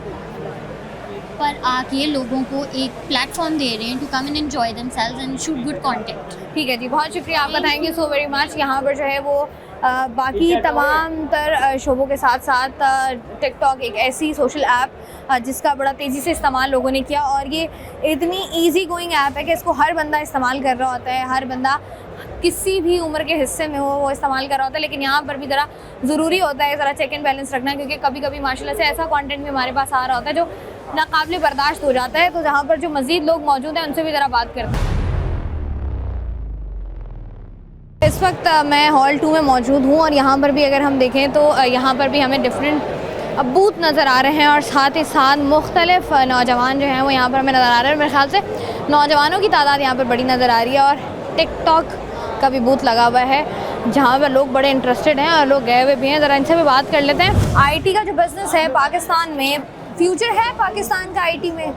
Speaker 3: पर आके लोगों को एक प्लेटफॉर्म दे रहे हैं to come and enjoy themselves and shoot good content.
Speaker 1: ठीक है जी, बहुत शुक्रिया आपका, thank you so very much. यहाँ पर जो है वो बाकी तमाम तर शोबों के साथ साथ टिकटॉक एक ऐसी सोशल ऐप जिसका बड़ा तेज़ी से इस्तेमाल लोगों ने किया, और ये इतनी इजी गोइंग ऐप है कि इसको हर बंदा इस्तेमाल कर रहा होता है. हर बंदा किसी भी उम्र के हिस्से में हो वो इस्तेमाल कर रहा होता है. लेकिन यहाँ पर भी ज़रा ज़रूरी होता है ज़रा चेक एंड बैलेंस रखना, क्योंकि कभी कभी माशाल्लाह से ऐसा कंटेंट भी हमारे पास आ रहा होता है जो नाकाबिले बर्दाश्त हो जाता है. तो जहाँ पर जो मज़ीद लोग मौजूद हैं उनसे भी ज़रा बात करते हैं. इस वक्त मैं हॉल 2 में मौजूद हूँ और यहाँ पर भी अगर हम देखें तो यहाँ पर भी हमें डिफरेंट बूथ नज़र आ रहे हैं, और साथ ही साथ मुख्तलिफ नौजवान जो हैं वो यहाँ पर हमें नज़र आ रहे हैं. मेरे ख्याल से नौजवानों की तादाद यहाँ पर बड़ी नज़र आ रही है, और टिकटॉक का भी बूथ लगा हुआ है जहाँ पर लोग बड़े इंटरेस्टेड हैं और लोग गए हुए भी हैं. ज़रा इनसे भी बात कर लेते हैं. IT का जो बिज़नेस है पाकिस्तान में, फ्यूचर है पाकिस्तान का IT में?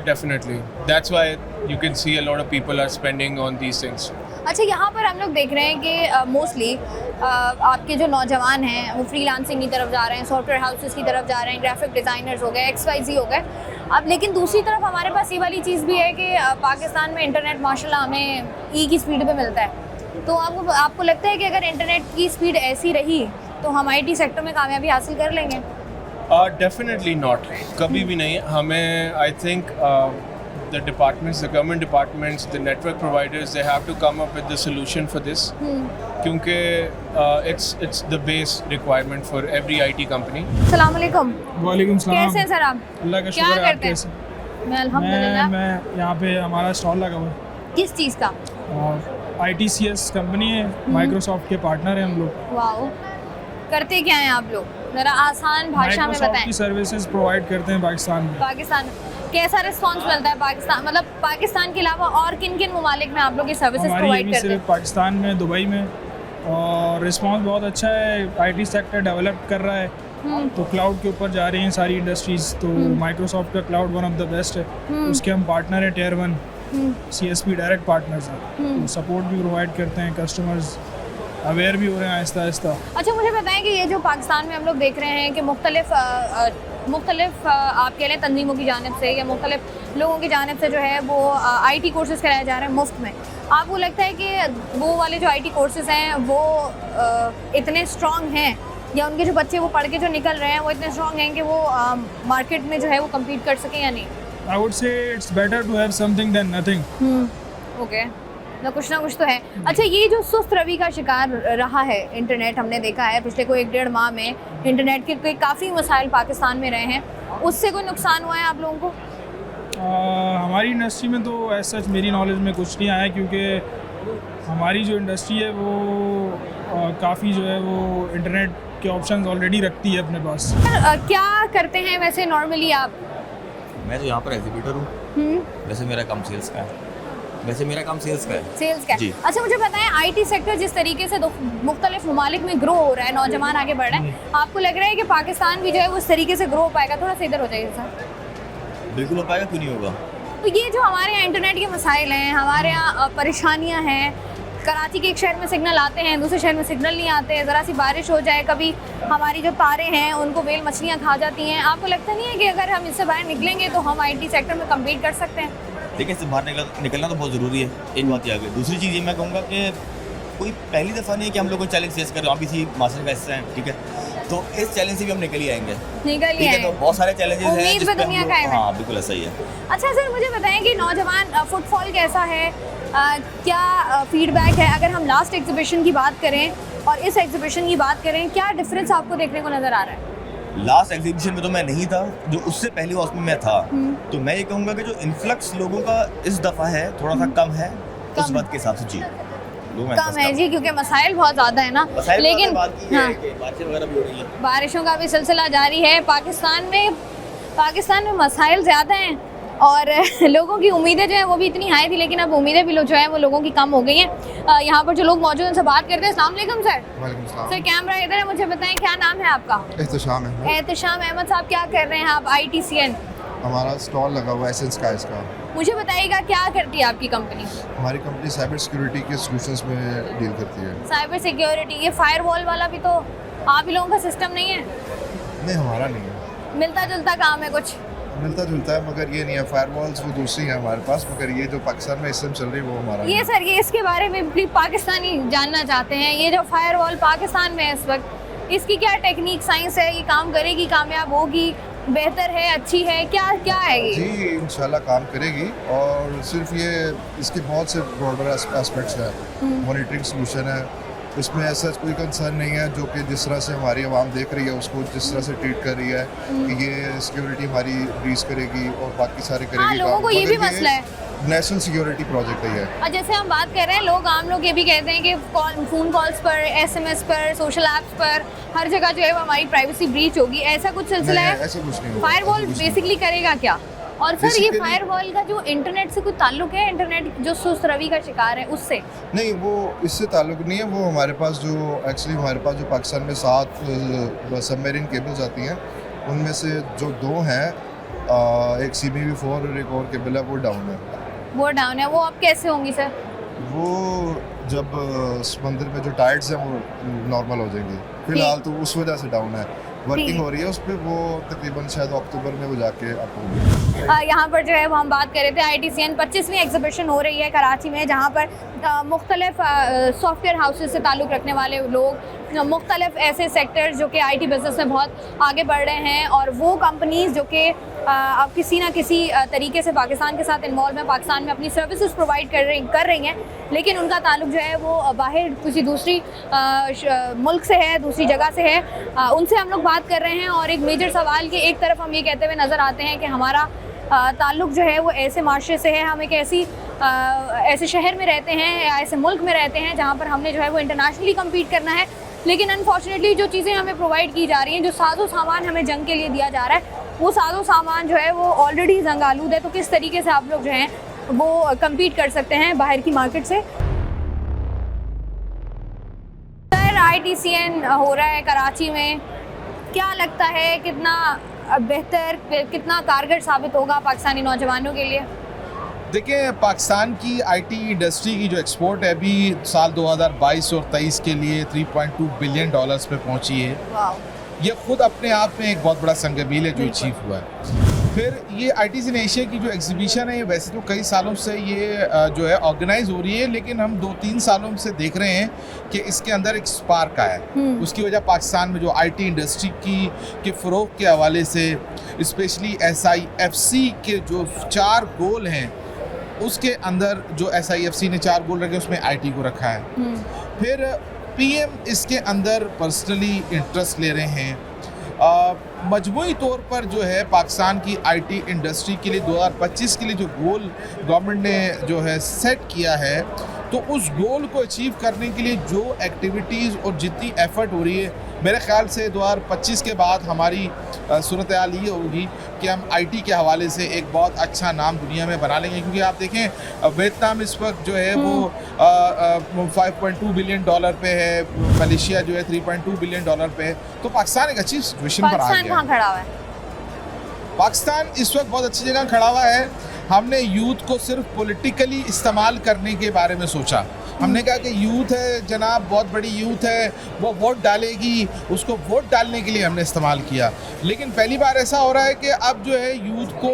Speaker 2: Definitely. That's why you can see a lot of people are spending on these things.
Speaker 1: अच्छा, यहाँ पर हम लोग देख रहे हैं कि मोस्टली आपके जो नौजवान हैं वो फ्रीलांसिंग की तरफ जा रहे हैं, सॉफ्टवेयर हाउसेस की तरफ जा रहे हैं, ग्राफिक डिज़ाइनर्स हो गए, XYZ हो गए. अब लेकिन दूसरी तरफ हमारे पास ये वाली चीज़ भी है कि पाकिस्तान में इंटरनेट माशाल्लाह हमें E की स्पीड पे मिलता है. तो आपको लगता है कि अगर इंटरनेट की स्पीड ऐसी रही तो हम IT सेक्टर में कामयाबी हासिल कर लेंगे?
Speaker 2: Definitely not. कभी भी नहीं. हमें I think the departments, the government departments, the network providers, they have to come up with the solution for this. क्योंकि it's the base requirement for every IT company.
Speaker 1: अस्सलाम वालेकुम.
Speaker 14: वालेकुम सलाम.
Speaker 1: कैसे हैं सर आप?
Speaker 14: अल्लाह का
Speaker 1: क्या
Speaker 14: शुक्र है.
Speaker 1: करते हैं? मैं अल्हम्दुलिल्लाह.
Speaker 14: मैं यहाँ पे हमारा स्टॉल लगा हुआ है.
Speaker 1: किस चीज़ का?
Speaker 14: ITCS कंपनी है, माइक्रोसॉफ्ट के पार्टनर हैं हम लोग.
Speaker 1: वाओ. करते क्या हैं आप लोग? ज़रा आसान भाषा में बताएं.
Speaker 14: की सर्विसेज प्रोवाइड करते हैं पाकिस्तान में.
Speaker 1: पाकिस्तान कैसा रिस्पांस मिलता है? पाकिस्तान मतलब पाकिस्तान के अलावा और किन किन ममालिक में आप लोग ये सर्विसेज प्रोवाइड करते हैं?
Speaker 14: सिर्फ पाकिस्तान में, दुबई में, और रिस्पांस बहुत अच्छा है. IT सेक्टर डेवलप कर रहा है, तो क्लाउड के ऊपर जा रही हैं सारी इंडस्ट्रीज. तो माइक्रोसॉफ्ट का cloud one of the best है. उसके हम पार्टनर हैं, Tier 1 CSP डायरेक्ट पार्टनर्स हैं. तो सपोर्ट भी प्रोवाइड करते हैं, कस्टमर्स अवेयर भी हो रहे हैं आहिस्ता आहिस्ता.
Speaker 1: अच्छा, मुझे बताएं कि ये जो पाकिस्तान में हम लोग देख रहे हैं कि मुख्तलिफ आप कह लें तंजीमों की जानिब से या मुख्तलिफ लोगों की जानिब से जो है वो IT कोर्सेज़ कराए जा रहे हैं मुफ्त में. आपको लगता है कि वो वाले जो IT कोर्सेज़ हैं वो इतने स्ट्रॉन्ग हैं, या उनके जो बच्चे वो पढ़ के जो निकल रहे हैं वो इतने स्ट्रॉन्ग हैं कि वो मार्केट में जो है वो कम्पीट कर सकें या नहीं?
Speaker 14: I would say it's better to have something than nothing.
Speaker 1: Okay, ना कुछ तो है. अच्छा, ये जो सुस्त रवि का शिकार रहा है इंटरनेट, हमने देखा है पिछले कोई 1-1.5 माह में इंटरनेट के काफ़ी मसाइल पाकिस्तान में रहे हैं. उससे कोई नुकसान हुआ है आप लोगों को?
Speaker 14: हमारी इंडस्ट्री में तो ऐसा सच मेरी नॉलेज में कुछ नहीं आया, क्योंकि हमारी जो इंडस्ट्री है वो काफ़ी जो है वो इंटरनेट के ऑप्शंस ऑलरेडी रखती है अपने पास.
Speaker 1: क्या करते हैं वैसे नॉर्मली आप?
Speaker 15: मैं तो यहाँ पर एग्जीबिटर हूँ. वैसे मेरा काम सेल्स का है. सेल्स का
Speaker 1: जी. अच्छा, मुझे बताएं IT सेक्टर जिस तरीके से मुख्तलिफ ममालिक में ग्रो हो रहा है, नौजवान आगे बढ़ रहे हैं, आपको लग रहा है कि पाकिस्तान भी जो है वो उस तरीके से ग्रो हो पाएगा? थोड़ा सा इधर हो जाइए सर.
Speaker 15: बिल्कुल हो पाएगा, क्यों नहीं होगा.
Speaker 1: तो ये जो हमारे यहाँ इंटरनेट के मसाइल हैं, हमारे यहाँ परेशानियाँ हैं, कराची के एक शहर में सिग्नल आते हैं, दूसरे शहर में सिग्नल नहीं आते हैं, ज़रा सी बारिश हो जाए, कभी हमारी जो तारे हैं उनको वेल मछलियाँ खा जाती हैं. आपको लगता नहीं है कि अगर हम इससे बाहर निकलेंगे तो हम IT सेक्टर में कम्पीट कर सकते हैं?
Speaker 15: देखिए, इससे बाहर निकलना तो बहुत ज़रूरी है. एक बात ये आ गई. दूसरी चीज़ ये मैं कहूँगा कि कोई पहली दफ़ा नहीं है कि हम लोग चैलेंज फेस कर रहे हैं. आप इसी मास्टर का हिस्सा हैं, ठीक है. तो इस चैलेंज से भी हम निकल ही आएंगे।
Speaker 1: निकल ही
Speaker 15: ठीक है, तो
Speaker 1: आएंगे।
Speaker 15: बहुत सारे चैलेंजेस हैं
Speaker 1: उम्मीद
Speaker 15: जिस
Speaker 1: पे
Speaker 15: पे हम
Speaker 1: दुनिया
Speaker 15: लोग-
Speaker 1: कायम है।
Speaker 15: हाँ बिल्कुल ऐसा ही है।
Speaker 1: अच्छा सर, मुझे बताएं कि नौजवान फुटफॉल कैसा है, क्या फीडबैक है? अगर हम लास्ट एग्जीबिशन की बात करें और इस एग्जीबिशन की बात करें, क्या डिफरेंस आपको देखने को नज़र आ रहा है?
Speaker 15: लास्ट एग्जीबिशन में तो मैं नहीं था, जो उससे पहले उसमें मैं था। तो मैं ये कहूँगा कि जो इन्फ्लक्स लोगों का इस दफ़ा है थोड़ा सा कम है उस बात के हिसाब से। जी
Speaker 1: कम है जी, क्योंकि मसाइल बहुत ज़्यादा है ना। लेकिन हाँ,
Speaker 15: बारिशें वगैरह भी हो रही है,
Speaker 1: बारिशों का भी सिलसिला जारी है। पाकिस्तान में मसाइल ज़्यादा हैं और लोगों की उम्मीदें जो हैं वो भी इतनी हाई थी, लेकिन अब उम्मीदें भी जो हैं वो लोगों की कम हो गई हैं। यहाँ पर जो लोग मौजूद हैं उनसे बात करते हैं। अस्सलाम वालेकुम सर।
Speaker 16: वालेकुम सलाम।
Speaker 1: सर कैमरा इधर है, मुझे बताएं क्या नाम है आपका?
Speaker 16: एहतशाम है।
Speaker 1: एहतशाम अहमद साहब, क्या कर रहे हैं आप ITCN?
Speaker 16: हमारा स्टॉल लगा हुआ है एसेंस का इसका।
Speaker 1: मुझे बताइएगा क्या करती है आपकी कंपनी?
Speaker 16: हमारी कंपनी साइबर सिक्योरिटी के सॉल्यूशंस में डील करती है।
Speaker 1: साइबर सिक्योरिटी, ये फायरवॉल वाला भी तो आप ही लोगों का सिस्टम नहीं है?
Speaker 16: नहीं, हमारा नहीं है।
Speaker 1: मिलता जुलता काम है कुछ?
Speaker 16: मिलता जुलता है, मगर ये नहीं है। फायरवॉल्स वो दूसरी है हमारे पास, मगर ये जो पाकिस्तान में सिस्टम चल रही है वो हमारा
Speaker 1: ये सर, ये इसके बारे में भी पाकिस्तानी जानना चाहते हैं। ये जो फायरवॉल पाकिस्तान में है इस वक्त, इसकी क्या टेक्निक साइंस है? ये काम करेगी, कामयाब होगी, बेहतर है, अच्छी है, क्या क्या है ये?
Speaker 16: जी इंशाल्लाह काम करेगी, और सिर्फ ये इसके बहुत से ब्रॉडर एस्पेक्ट्स हैं। मॉनिटरिंग सोल्यूशन है, इसमें ऐसा कोई कंसर्न नहीं है जो कि जिस तरह से हमारी आवाम देख रही है उसको जिस तरह से ट्रीट कर रही है कि ये सिक्योरिटी हमारी इंक्रीज करेगी और बाकी सारे करेगी।
Speaker 1: हाँ, लोगों को ये भी मसला है।
Speaker 16: नेशनल सिक्योरिटी प्रोजेक्ट है ये।
Speaker 1: और जैसे हम बात कर रहे हैं, आम लोग ये भी कहते हैं कि फ़ोन कॉल्स पर, SMS पर, सोशल ऐप्स पर, हर जगह जो है वो हमारी प्राइवेसी ब्रीच होगी। ऐसा कुछ सिलसिला है?
Speaker 16: ऐसा कुछ नहीं।
Speaker 1: फायरवॉल बेसिकली करेगा क्या? और सर ये फायरवॉल का जो इंटरनेट से कोई ताल्लुक है? इंटरनेट जो सुस्त रवि का शिकार है उससे?
Speaker 16: नहीं, वो इससे ताल्लुक नहीं है। वो हमारे पास जो एक्चुअली हमारे पास जो पाकिस्तान में 7 सबमरीन केबल्स आती हैं, उनमें से जो 2 हैं, एक CBV4 और एक और केबल है, वो डाउन है।
Speaker 1: वो डाउन है, वो अब कैसे होंगी सर?
Speaker 16: वो जब समंदर में जो टाइड्स हैं वो नॉर्मल हो जाएंगी। फिलहाल तो उस वजह से डाउन है, वर्किंग हो रही है उस पर। वो तकरीबन शायद अक्टूबर में वो जाके अप होगी।
Speaker 1: यहाँ पर जो है वो हम बात कर रहे थे, ITCN 25वीं एग्जीबिशन हो रही है कराची में, जहाँ पर मुख्तलिफ सॉफ्टवेयर हाउसेस से ताल्लुक़ रखने वाले लोग, मुख्तलिफ ऐसे सेक्टर्स जो कि IT बिज़नेस में बहुत आगे बढ़ रहे हैं, और वो कंपनीज़ जो कि अब किसी ना किसी तरीके से पाकिस्तान के साथ इन्वॉल्व हैं, पाकिस्तान में अपनी सर्विसेज प्रोवाइड कर रही हैं, लेकिन उनका ताल्लुक जो है वो बाहर किसी दूसरी मुल्क से है, दूसरी जगह से है। उनसे हम लोग बात कर रहे हैं, और एक मेजर सवाल की एक तरफ हम ये कहते हुए नज़र आते हैं कि हमारा ताल्लुक जो है वो ऐसे माशरे से है, हम एक ऐसे शहर में रहते हैं या ऐसे मुल्क में रहते हैं जहाँ पर हमने जो है वो इंटरनेशनली कम्पीट करना है, लेकिन अनफॉर्चुनेटली जो चीज़ें हमें प्रोवाइड की जा रही हैं, जो साजो सामान हमें जंग के लिए दिया जा रहा है, वो साजो सामान जो है वो ऑलरेडी जंग आलूद है। तो किस तरीके से आप लोग जो हैं वो कम्पीट कर सकते हैं बाहर की मार्केट से? सर ITCN हो रहा है कराची में, क्या लगता है कितना बेहतर, कितना कारगर साबित होगा पाकिस्तानी नौजवानों के लिए?
Speaker 17: देखिए, पाकिस्तान की IT इंडस्ट्री की जो एक्सपोर्ट है अभी साल 2022 और 23 के लिए $3.2 बिलियन पे पहुंची है। ये खुद अपने आप में एक बहुत बड़ा संगमील है जो अचीव हुआ है। फिर ये ITCN एशिया की जो एग्जीबिशन है, ये वैसे तो कई सालों से ये जो है ऑर्गेनाइज हो रही है, लेकिन हम 2-3 सालों से देख रहे हैं कि इसके अंदर एक स्पार्क आया है। उसकी वजह पाकिस्तान में जो IT इंडस्ट्री के फ़रोग के हवाले से, स्पेशली SIFC के जो 4 गोल हैं, उसके अंदर जो SIFC ने 4 गोल रखे उसमें IT को रखा है। फिर PM इसके अंदर पर्सनली इंटरेस्ट ले रहे हैं। मजमूई तौर पर जो है पाकिस्तान की IT इंडस्ट्री के लिए 2025 के लिए जो गोल गवर्नमेंट ने जो है सेट किया है, तो उस गोल को अचीव करने के लिए जो एक्टिविटीज़ और जितनी एफर्ट हो रही है, मेरे ख्याल से 2025 के बाद हमारी सूरत हाल ये होगी कि हम IT के हवाले से एक बहुत अच्छा नाम दुनिया में बना लेंगे। क्योंकि आप देखें वियतनाम इस वक्त जो है वो $5.2 बिलियन पे है, मलेशिया जो है $3.2 बिलियन पे है, तो पाकिस्तान एक अच्छी सिचुएशन पर आ गया है।
Speaker 1: कहाँ खड़ा हुआ है?
Speaker 17: पाकिस्तान इस वक्त बहुत अच्छी जगह खड़ा हुआ है। हमने यूथ को सिर्फ पॉलिटिकली इस्तेमाल करने के बारे में सोचा, हमने कहा कि यूथ है जनाब, बहुत बड़ी यूथ है, वो वोट डालेगी, उसको वोट डालने के लिए हमने इस्तेमाल किया। लेकिन पहली बार ऐसा हो रहा है कि अब जो है यूथ को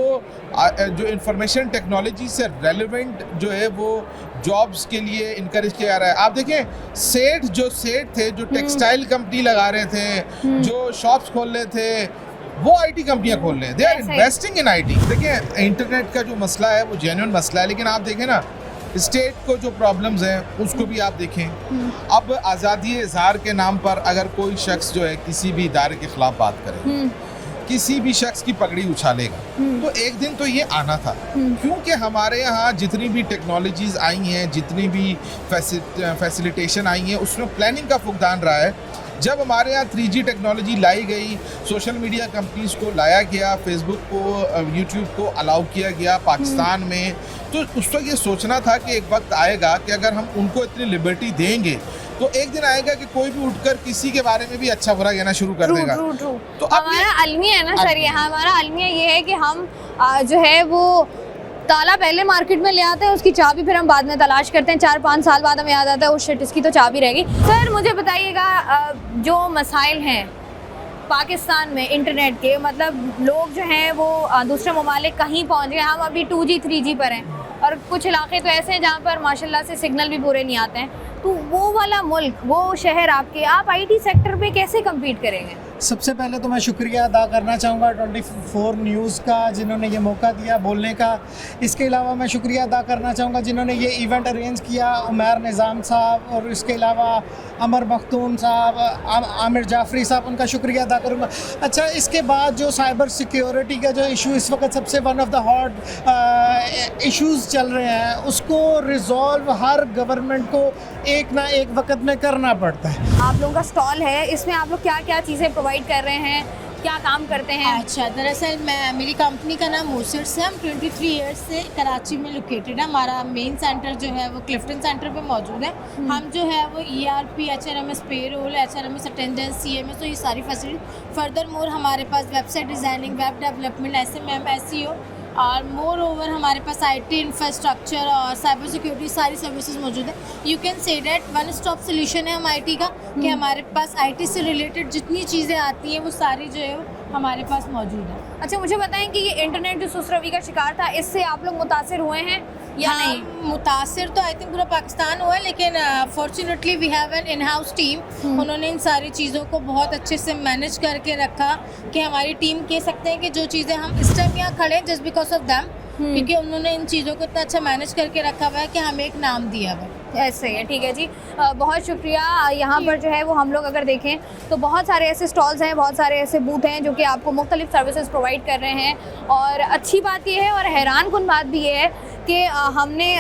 Speaker 17: जो इंफॉर्मेशन टेक्नोलॉजी से रेलेवेंट जो है वो जॉब्स के लिए इनकरेज किया जा रहा है। आप देखें सेठ थे जो टेक्सटाइल कंपनी लगा रहे थे, जो शॉप्स खोल रहे थे, वो आईटी कंपनियां खोल रहे हैं। They are investing in IT. देखिए इंटरनेट का जो मसला है वो जेन्युइन मसला है, लेकिन आप देखें ना स्टेट को जो प्रॉब्लम्स हैं उसको भी आप देखें। अब आज़ादी इज़हार के नाम पर अगर कोई शख्स जो है किसी भी इदारे के खिलाफ बात करे, किसी भी शख्स की पगड़ी उछालेगा, तो एक दिन तो ये आना था। क्योंकि हमारे यहाँ जितनी भी टेक्नोलॉजीज़ आई हैं, जितनी भी फैसिलिटेशन आई हैं, उसमें प्लानिंग का फुकदान रहा है। जब हमारे यहाँ 3G टेक्नोलॉजी लाई गई, सोशल मीडिया कंपनीज़ को लाया गया, फेसबुक को, यूट्यूब को अलाउ किया गया पाकिस्तान में, तो उस वक्त ये सोचना था कि एक वक्त आएगा कि अगर हम उनको इतनी लिबर्टी देंगे तो एक दिन आएगा कि कोई भी उठकर किसी के बारे में भी अच्छा बुरा कहना शुरू कर देगा।
Speaker 1: तो हमारा अलमिया है ना सर, ये हमारा अलमिया ये है कि हम जो है वो ताला पहले मार्केट में ले आते हैं, उसकी चाबी फिर हम बाद में तलाश करते हैं, 4-5 साल बाद हमें याद आता है उस शिट इसकी तो चाबी रहेगी। सर मुझे बताइएगा जो मसाइल हैं पाकिस्तान में इंटरनेट के, मतलब लोग जो हैं वो दूसरे ममालिक कहीं पहुंच गए, हम अभी 2G 3G पर हैं और कुछ इलाके तो ऐसे हैं जहाँ पर माशाल्लाह से सिग्नल भी पूरे नहीं आते हैं। तो वो वाला मुल्क, वो शहर आपके, आप आईटी सेक्टर पे कैसे कम्पीट करेंगे?
Speaker 18: सबसे पहले तो मैं शुक्रिया अदा करना चाहूँगा 24 न्यूज़ का जिन्होंने ये मौका दिया बोलने का। इसके अलावा मैं शुक्रिया अदा करना चाहूँगा जिन्होंने ये इवेंट अरेंज किया, उमैर निज़ाम साहब और इसके अलावा अमर मखतूम साहब, आमिर जाफरी साहब, उनका शुक्रिया अदा करूँगा। अच्छा, इसके बाद जो साइबर सिक्योरिटी का जो इशू इस वक्त सबसे one of the hot issues चल रहे हैं, उसको रिजॉल्व हर गवर्नमेंट को एक ना एक वक्त में करना पड़ता है।
Speaker 1: आप लोगों का स्टॉल है, इसमें आप लोग क्या क्या चीज़ें प्रोवाइड कर रहे हैं, क्या काम करते हैं?
Speaker 19: अच्छा, दरअसल मेरी कंपनी का नाम मोसर्स है। हम 23 ईयर्स से कराची में लोकेटेड है। हमारा मेन सेंटर जो है वो क्लिफ्टन सेंटर पे मौजूद है। हम जो है वो ERP, HRMS, payroll, HRMS attendance, CMS, तो ये सारी फैसिलिटी। फर्दर मोर हमारे पास website designing, web development, SMM, SEO और मोर ओवर हमारे पास IT इंफ्रास्ट्रक्चर और साइबर सिक्योरिटी सारी सर्विसेज मौजूद है। You can say that one stop solution है हम IT का, कि हमारे पास IT से रिलेटेड जितनी चीज़ें आती हैं वो सारी जो है हमारे पास मौजूद है।
Speaker 1: अच्छा, मुझे बताएं कि ये इंटरनेट जो सुसरवी का शिकार था, इससे आप लोग मुतासिर हुए हैं या नहीं?
Speaker 19: मुतासिर तो आई थिंक पूरा पाकिस्तान हुआ है, लेकिन fortunately we have an in house team. उन्होंने इन सारी चीज़ों को बहुत अच्छे से मैनेज करके रखा कि हमारी टीम कह सकते हैं कि जो चीज़ें हम इस टाइम यहाँ खड़े हैं जस्ट बिकॉज ऑफ दैम, क्योंकि उन्होंने इन चीज़ों को इतना अच्छा मैनेज करके रखा हुआ है कि हमें एक नाम दिया हुआ है।
Speaker 1: ऐसे है, ठीक है जी, बहुत शुक्रिया। यहाँ पर जो है वो हम लोग अगर देखें तो बहुत सारे ऐसे स्टॉल्स हैं, बहुत सारे ऐसे बूथ हैं जो कि आपको मुख्तलिफ सर्विसेज प्रोवाइड कर रहे हैं। और अच्छी बात ये है और हैरान कुन बात भी ये है कि हमने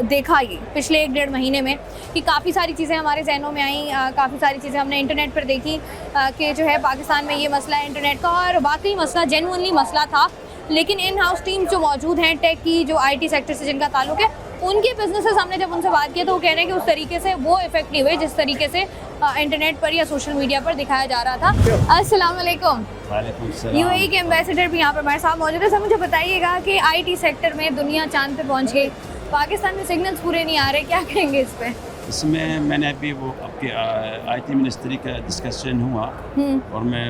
Speaker 1: देखा ये पिछले 1-1.5 महीने में कि काफ़ी सारी चीज़ें हमारे जहनों में आई, काफ़ी सारी चीज़ें हमने इंटरनेट पर देखी कि जो है पाकिस्तान में ये मसला है इंटरनेट का, और वाकई मसला जेन्युइनली मसला था। लेकिन इन हाउस टीम्स जो मौजूद हैं टेक की, जो IT सेक्टर से जिनका ताल्लुक है, उनके बिजनेसेस हमने जब उनसे बात किया तो वो कह रहे हैं कि उस तरीके से वो इफेक्ट नहीं हुए जिस तरीके से इंटरनेट पर या सोशल मीडिया पर दिखाया जा रहा था। अस्सलाम वालेकुम। UAE के एम्बेसडर भी यहाँ पर हमारे साथ मौजूद है। सर मुझे बताइएगा कि IT सेक्टर में दुनिया चांद पे पहुँच गई, पाकिस्तान में सिग्नल्स पूरे नहीं आ रहे, क्या कहेंगे इस पर?
Speaker 20: इसमें मैंने अभी वो आपके IT मिनिस्ट्री का डिस्कशन हुआ और मैं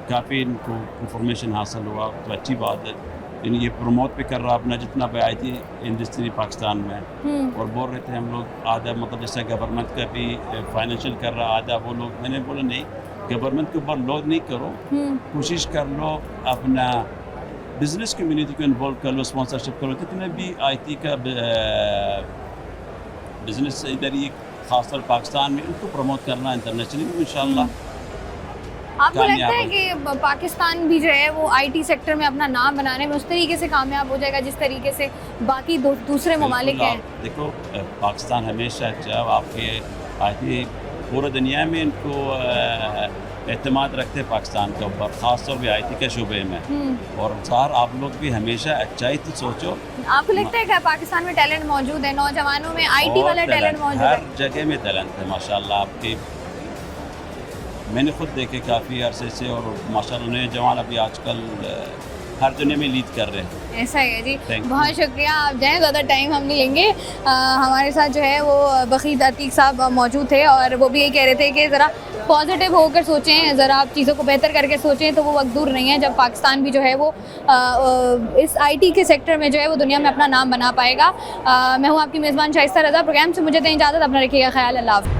Speaker 20: काफ़ी इनको इंफॉर्मेशन हासिल हुआ, तो अच्छी बात है। ये प्रमोट भी कर रहा अपना जितना भी IT इंडस्ट्री पाकिस्तान में, और बोल रहे थे हम लोग आधा मतलब जैसे गवर्नमेंट का भी फाइनेंशियल कर रहा, आधा वो लोग। मैंने बोला नहीं, गवर्नमेंट के ऊपर लोड नहीं करो, कोशिश कर लो अपना बिजनेस कम्युनिटी को इन्वॉल्व कर लो, स्पॉन्सरशिप करो। जितने भी IT का बिजनेस इधर ही खासतौर पाकिस्तान में, उनको प्रमोट करना इंटरनेशनली इंशाल्लाह।
Speaker 1: आपको लगता है कि पाकिस्तान भी जो है वो IT सेक्टर में अपना नाम बनाने में उस तरीके से कामयाब हो जाएगा जिस तरीके से बाकी दूसरे ममालिक हैं?
Speaker 20: देखो, पाकिस्तान हमेशा जब आपके IT पूरे दुनिया में इनको एतमाद रखते हैं पाकिस्तान के ऊपर, ख़ासतौर पर IT के शुबे में। और सार आप लोग भी हमेशा अच्छाई तो सोचो।
Speaker 1: आपको लगता है कि पाकिस्तान में टैलेंट मौजूद है, नौजवानों में IT वाला टैलेंट मौजूद है?
Speaker 20: हर जगह में टैलेंट है माशाल्लाह। आपके मैंने खुद देखे काफ़ी अरसे से, और माशाल्लाह नए जवान अभी आजकल हर दुनिया में लीड कर रहे हैं।
Speaker 1: ऐसा है जी,
Speaker 20: Thank you.
Speaker 1: बहुत शुक्रिया। आप जाएँ, ज़्यादा टाइम हम नहीं लेंगे। हमारे साथ जो है वो बखीत अतीक साहब मौजूद थे और वो भी यही कह रहे थे कि ज़रा पॉजिटिव होकर सोचें, ज़रा आप चीज़ों को बेहतर करके सोचें, तो वो वक्त दूर नहीं है जब पाकिस्तान भी जो है वो इस IT के सेक्टर में जो है वो दुनिया में अपना नाम बना पाएगा। मैं हूँ आपकी मेज़बान शाइस्ता रज़ा। प्रोग्राम से मुझे दें इजाज़त, अपना रखिएगा ख्याल। अल्लाह हाफ़िज़।